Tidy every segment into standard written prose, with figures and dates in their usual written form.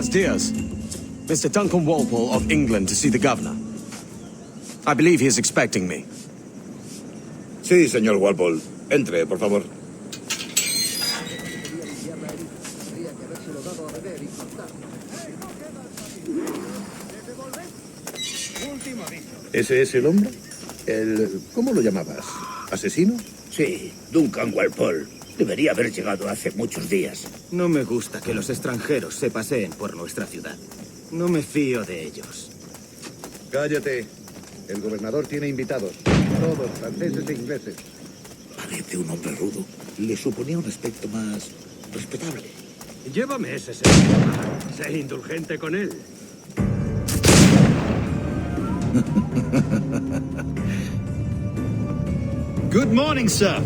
Buenos dias. Mr. Duncan Walpole of England to see the governor. I believe he is expecting me. Sí, señor Walpole. Entre, por favor. ¿Ese es el hombre? ¿Cómo lo llamabas? ¿Asesino? Sí, Duncan Walpole. Debería haber llegado hace muchos días. No me gusta que los extranjeros se paseen por nuestra ciudad. No me fío de ellos. Cállate. El gobernador tiene invitados. Todos franceses e ingleses. Parece un hombre rudo. Le suponía un aspecto más respetable. Llévame ese señor. Sé indulgente con él. Good morning, sir.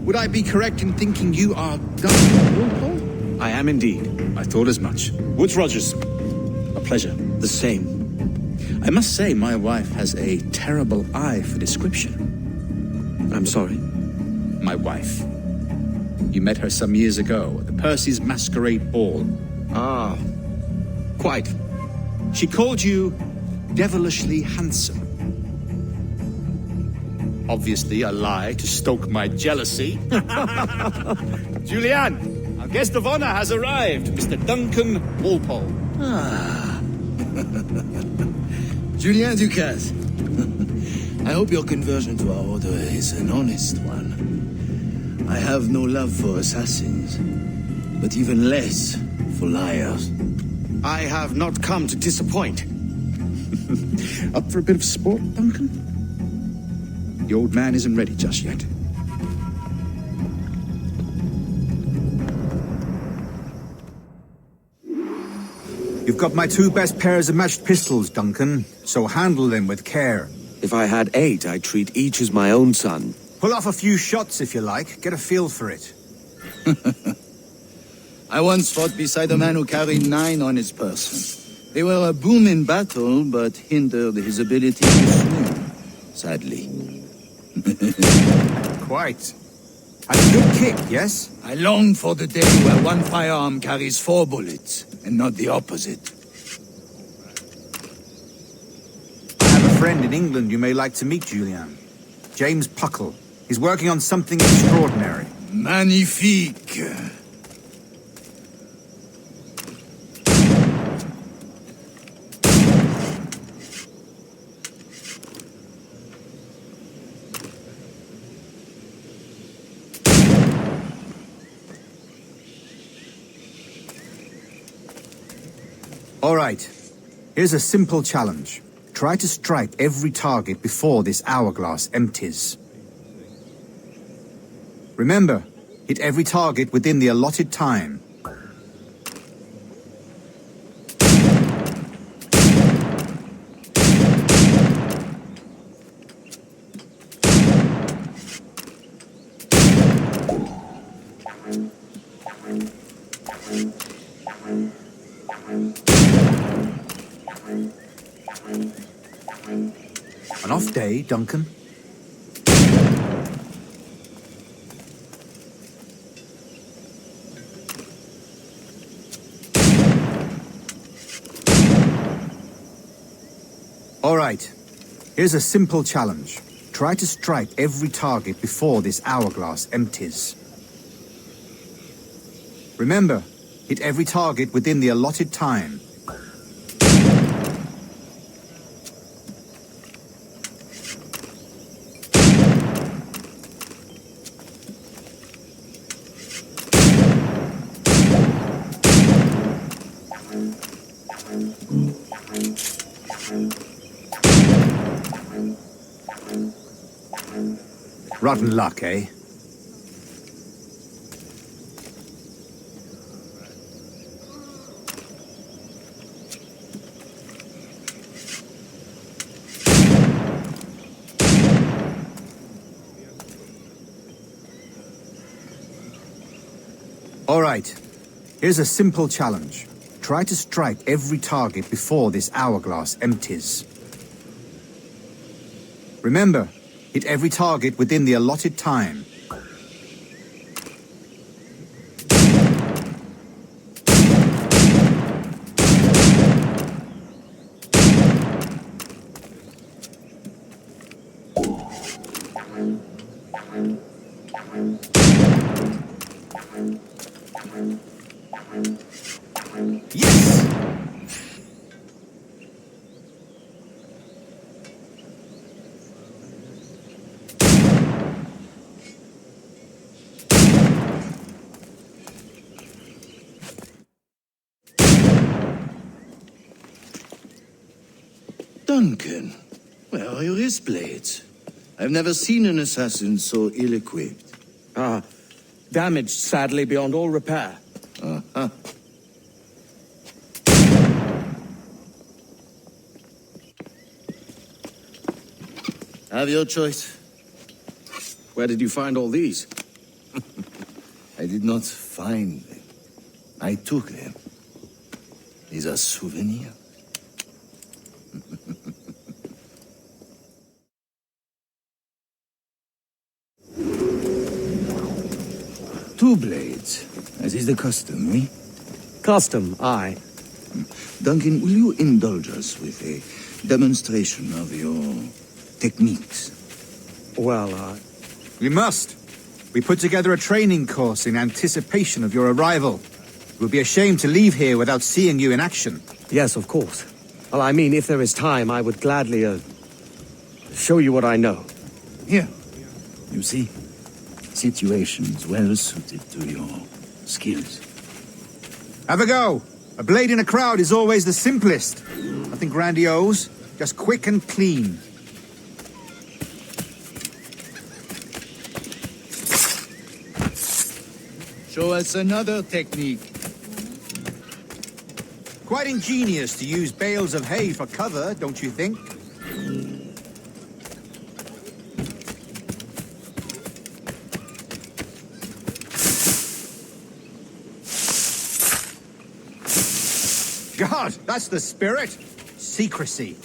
Would I be correct in thinking you are Duncan Walpole? I am indeed. I thought as much. Woods Rogers. A pleasure. The same. I must say my wife has a terrible eye for description. I'm sorry. My wife. You met her some years ago at the Percy's Masquerade Ball. Ah, quite. She called you devilishly handsome. Obviously a lie to stoke my jealousy. Julianne, our guest of honor has arrived, Mr. Duncan Walpole. Ah. Julien Ducasse. I hope your conversion to our order is an honest one. I have no love for assassins, but even less for liars. I have not come to disappoint. Up for a bit of sport, Duncan? The old man isn't ready just yet. You've got my two best pairs of matched pistols, Duncan, so handle them with care. If I had 8, I'd treat each as my own son. Pull off a few shots if you like, get a feel for it. I once fought beside a man who carried 9 on his person. They were a boom in battle, but hindered his ability to swim, sadly. Quite. And a good kick, yes? I long for the day where one firearm carries 4 bullets, and not the opposite. I have a friend in England you may like to meet, Julian. James Puckle. He's working on something extraordinary. Magnifique! All right. Here's a simple challenge. Try to strike every target before this hourglass empties. Remember, hit every target within the allotted time. An off day, Duncan. All right. Here's a simple challenge. Try to strike every target before this hourglass empties. Remember, hit every target within the allotted time. Rotten luck, eh? All right. Here's a simple challenge. Try to strike every target before this hourglass empties. Remember, hit every target within the allotted time. Yes! Duncan, where are your wrist blades? I've never seen an assassin so ill-equipped. Damaged, sadly, beyond all repair. Uh-huh. Have your choice. Where did you find all these? I did not find them. I took them. These are souvenirs. Two blades, as is the custom, eh? Custom, aye. Duncan, will you indulge us with a demonstration of your techniques? Well, We must. We put together a training course in anticipation of your arrival. It would be a shame to leave here without seeing you in action. yes, of course. Well, I mean, if there is time, I would gladly, show you what I know. Here, you see, situations well suited to your skills. Have a go. A blade in a crowd is always the simplest. Nothing grandiose, just quick and clean. Show us another technique. Quite ingenious to use bales of hay for cover, don't you think? God, that's the spirit. Secrecy.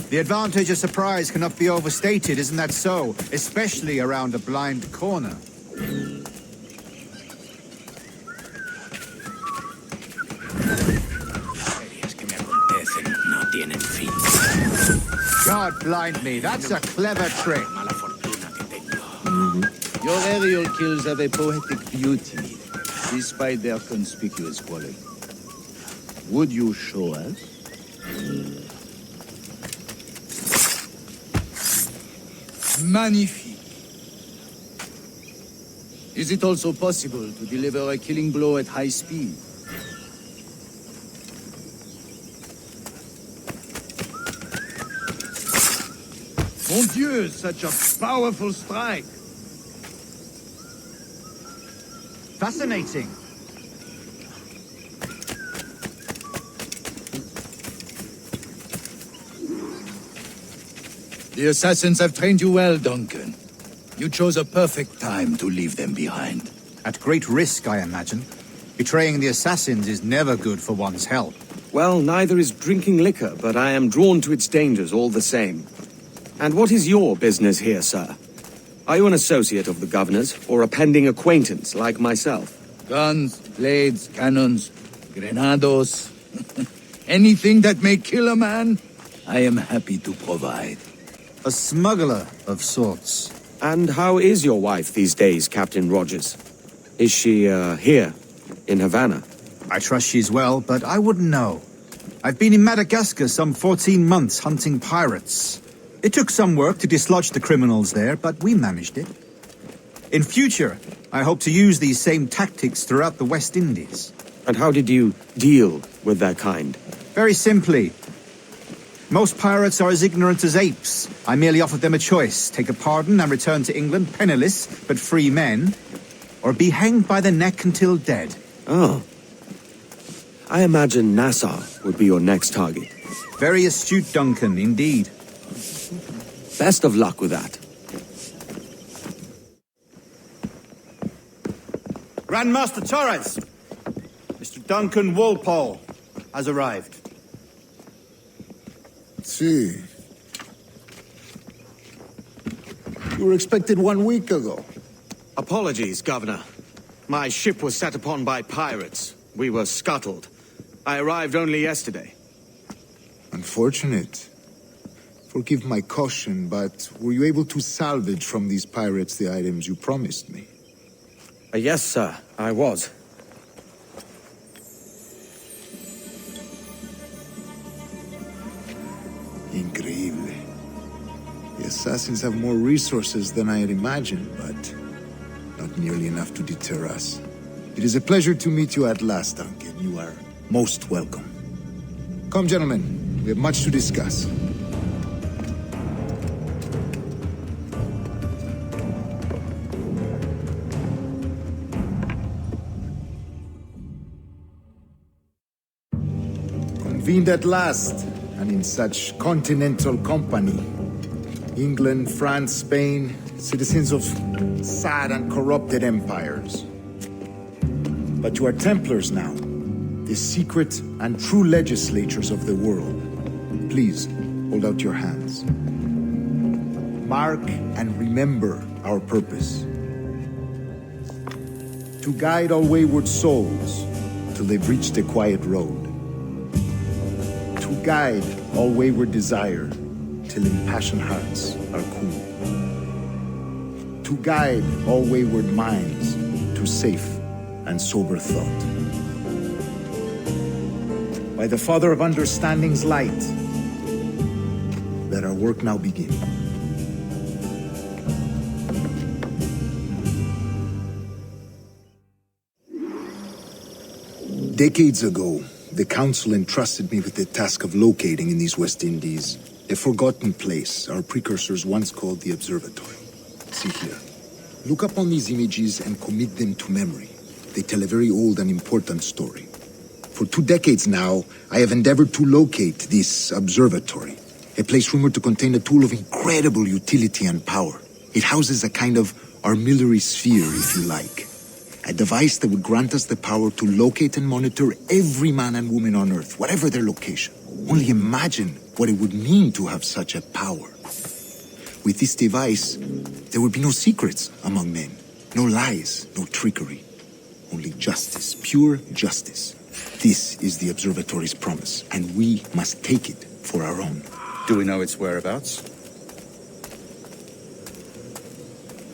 The advantage of surprise cannot be overstated, isn't that so? Especially around a blind corner. God blind me, that's a clever trick. Your aerial kills have a poetic beauty, despite their conspicuous quality. Would you show us? Magnifique. Is it also possible to deliver a killing blow at high speed? Mon Dieu, such a powerful strike! Fascinating. The assassins have trained you well, Duncan. You chose a perfect time to leave them behind. At great risk, I imagine. Betraying the assassins is never good for one's health. Well, neither is drinking liquor, but I am drawn to its dangers all the same. And what is your business here, sir? Are you an associate of the governor's, or a pending acquaintance like myself? Guns, blades, cannons, grenados. Anything that may kill a man, I am happy to provide. A smuggler of sorts. And how is your wife these days, Captain Rogers? Is she, here, in Havana? I trust she's well, but I wouldn't know. I've been in Madagascar some 14 months hunting pirates. It took some work to dislodge the criminals there, but we managed it. In future, I hope to use these same tactics throughout the West Indies. And how did you deal with their kind? Very simply. Most pirates are as ignorant as apes. I merely offered them a choice. Take a pardon and return to England penniless, but free men. Or be hanged by the neck until dead. Oh. I imagine Nassau would be your next target. Very astute, Duncan, indeed. Best of luck with that. Grandmaster Torres! Mr. Duncan Walpole has arrived. See. You were expected 1 week ago. Apologies, Governor. My ship was set upon by pirates. We were scuttled. I arrived only yesterday. Unfortunate. Forgive my caution, but were you able to salvage from these pirates the items you promised me? Yes, sir, I was. Increíble. The assassins have more resources than I had imagined, but not nearly enough to deter us. It is a pleasure to meet you at last, Duncan. You are most welcome. Come, gentlemen. We have much to discuss. Convened at last, and in such continental company. England, France, Spain, citizens of sad and corrupted empires. But you are Templars now, the secret and true legislators of the world. Please, hold out your hands. Mark and remember our purpose. To guide all wayward souls till they've reached the quiet road. To guide all wayward desire till impassioned hearts are cool. To guide all wayward minds to safe and sober thought. By the Father of Understanding's light, let our work now begin. Decades ago, the Council entrusted me with the task of locating in these West Indies a forgotten place our precursors once called the Observatory. See here. Look up on these images and commit them to memory. They tell a very old and important story. For 2 decades now, I have endeavored to locate this observatory, a place rumored to contain a tool of incredible utility and power. It houses a kind of armillary sphere, if you like. A device that would grant us the power to locate and monitor every man and woman on Earth, whatever their location. Only imagine what it would mean to have such a power. With this device, there would be no secrets among men, no lies, no trickery. Only justice, pure justice. This is the observatory's promise, and we must take it for our own. Do we know its whereabouts?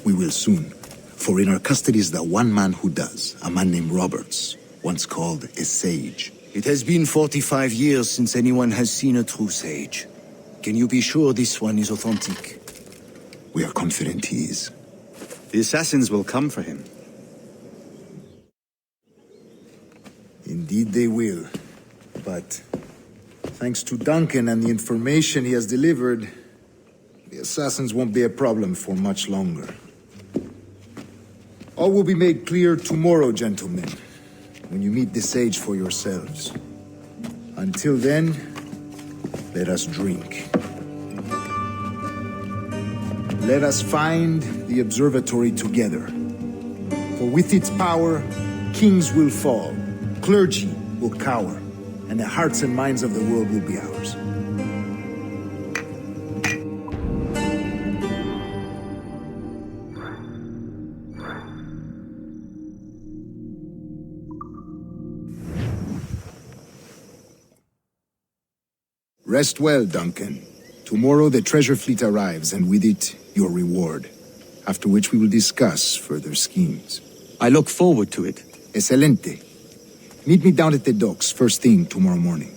We will soon, for in our custody is the one man who does, a man named Roberts, once called a sage. It has been 45 years since anyone has seen a true sage. Can you be sure this one is authentic? We are confident he is. The assassins will come for him. Indeed they will. But thanks to Duncan and the information he has delivered, the assassins won't be a problem for much longer. All will be made clear tomorrow, gentlemen, when you meet the sage for yourselves. Until then, let us drink. Let us find the observatory together. For with its power, kings will fall, clergy will cower, and the hearts and minds of the world will be ours. Rest well, Duncan. Tomorrow the treasure fleet arrives, and with it, your reward. After which we will discuss further schemes. I look forward to it. Excelente. Meet me down at the docks first thing tomorrow morning.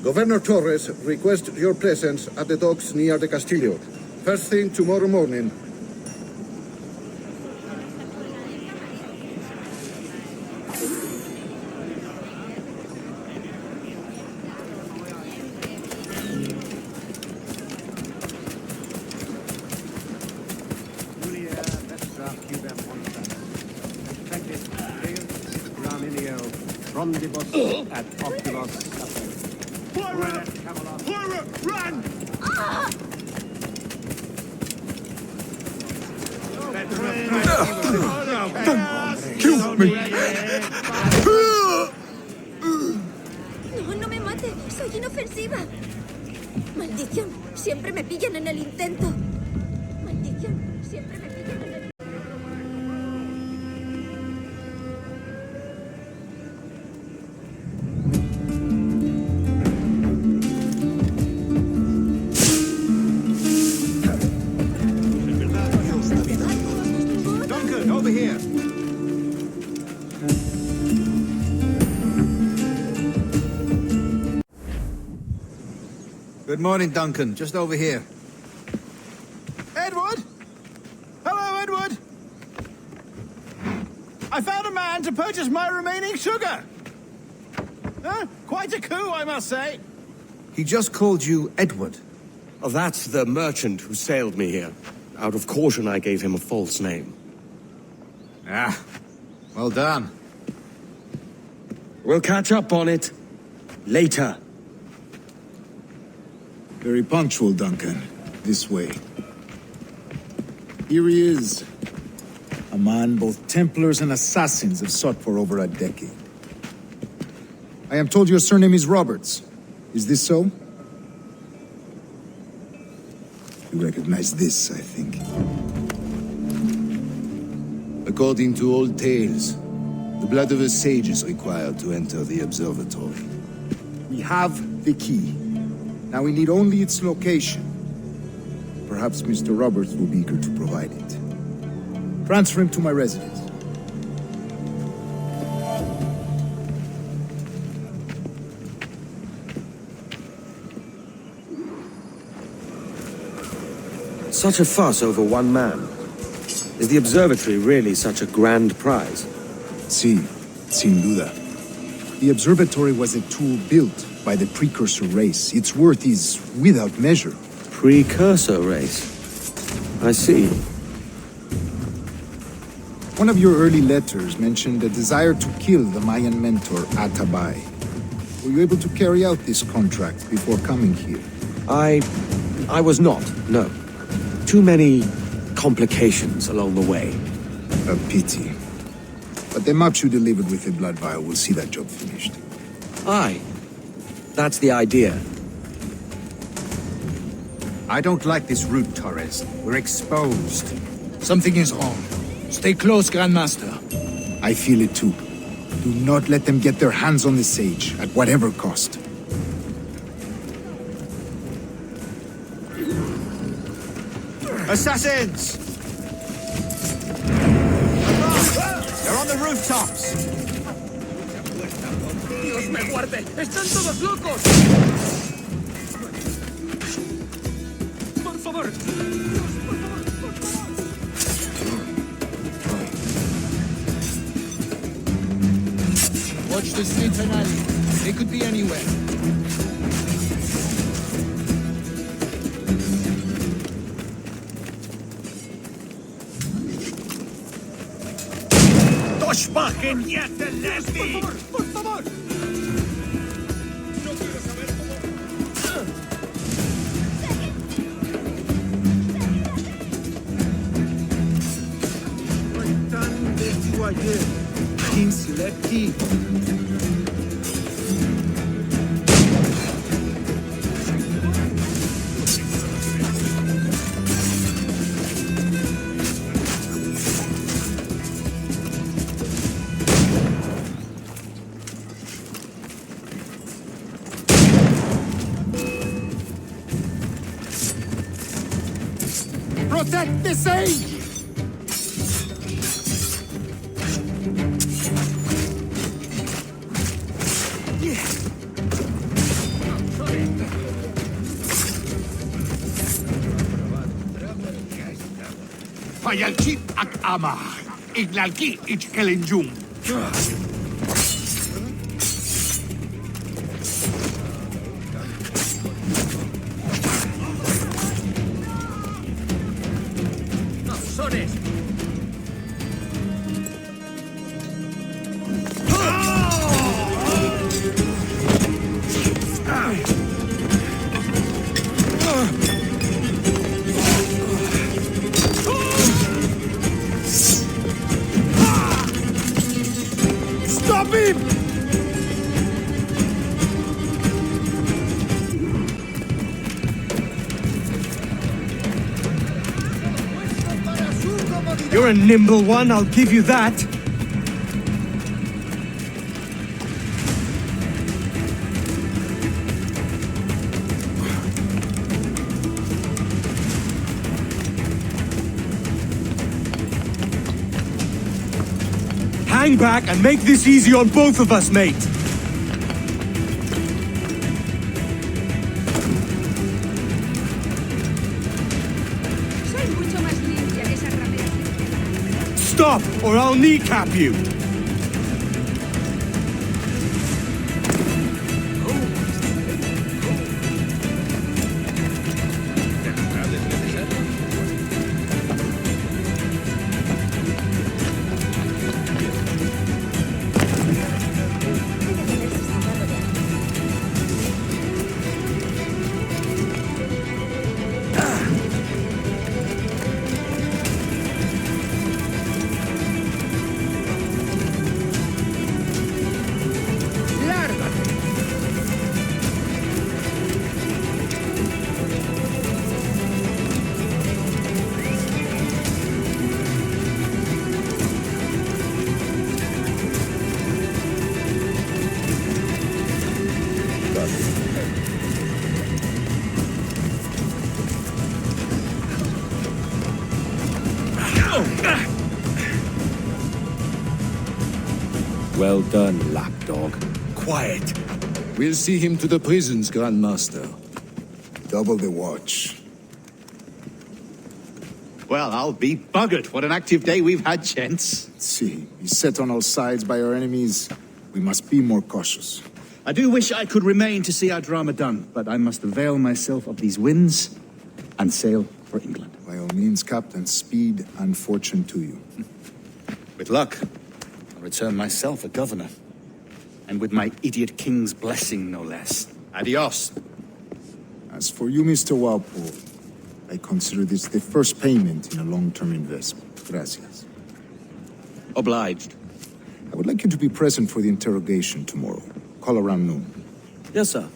Governor Torres requests your presence at the docks near the Castillo. First thing tomorrow morning. At Oculus. Pirate! Pirate! Run! Kill me! No, no me mate. Soy inofensiva. Maldición. Siempre me pillan en el intento. Maldición. Siempre me pillan en el... Good morning, Duncan. Just over here. Edward? Hello, Edward. I found a man to purchase my remaining sugar. Quite a coup, I must say. He just called you Edward. Oh, that's the merchant who sailed me here. Out of caution, I gave him a false name. Ah, well done. We'll catch up on it later. Very punctual, Duncan. This way. Here he is. A man both Templars and Assassins have sought for over a decade. I am told your surname is Roberts. Is this so? You recognize this, I think. According to old tales, the blood of a sage is required to enter the observatory. We have the key. Now we need only its location. Perhaps Mr. Roberts will be eager to provide it. Transfer him to my residence. Such a fuss over one man. Is the observatory really such a grand prize? Sí, sin duda. The observatory was a tool built by the precursor race. Its worth is without measure. Precursor race? I see. One of your early letters mentioned a desire to kill the Mayan mentor Atabay. Were you able to carry out this contract before coming here? I was not, no. Too many complications along the way. A pity. But the maps you delivered with the blood vial will see that job finished. Aye. That's the idea. I don't like this route, Torres. We're exposed. Something is wrong. Stay close, Grandmaster. I feel it too. Do not let them get their hands on the sage, at whatever cost. Assassins! They're on the rooftops! ¡Dios me guarde! ¡Están todos locos! ¡Por favor! Watch the streets and alleys. They could be anywhere. ¡Toshbagen yet, Leslie! ¡Por favor! No quiero saber cómo... Tan de ayer. Insulecti. Protect the sage! Payalchit ak ama. Iglalki ich kelenjum. Stop him! You're a nimble one, I'll give you that. Hang back and make this easy on both of us, mate. Stop, or I'll kneecap you! Well done, lapdog. Quiet. We'll see him to the prisons, Grandmaster. Double the watch. Well, I'll be buggered. What an active day we've had, gents. See, beset on all sides by our enemies. We must be more cautious. I do wish I could remain to see our drama done, but I must avail myself of these winds and sail for England. By all means, Captain, speed and fortune to you. With luck, I'll return myself a governor. And with my idiot king's blessing, no less. Adios. As for you, Mr. Walpole, I consider this the first payment in a long-term investment. Gracias. Obliged. I would like you to be present for the interrogation tomorrow. Call around noon. Yes, sir.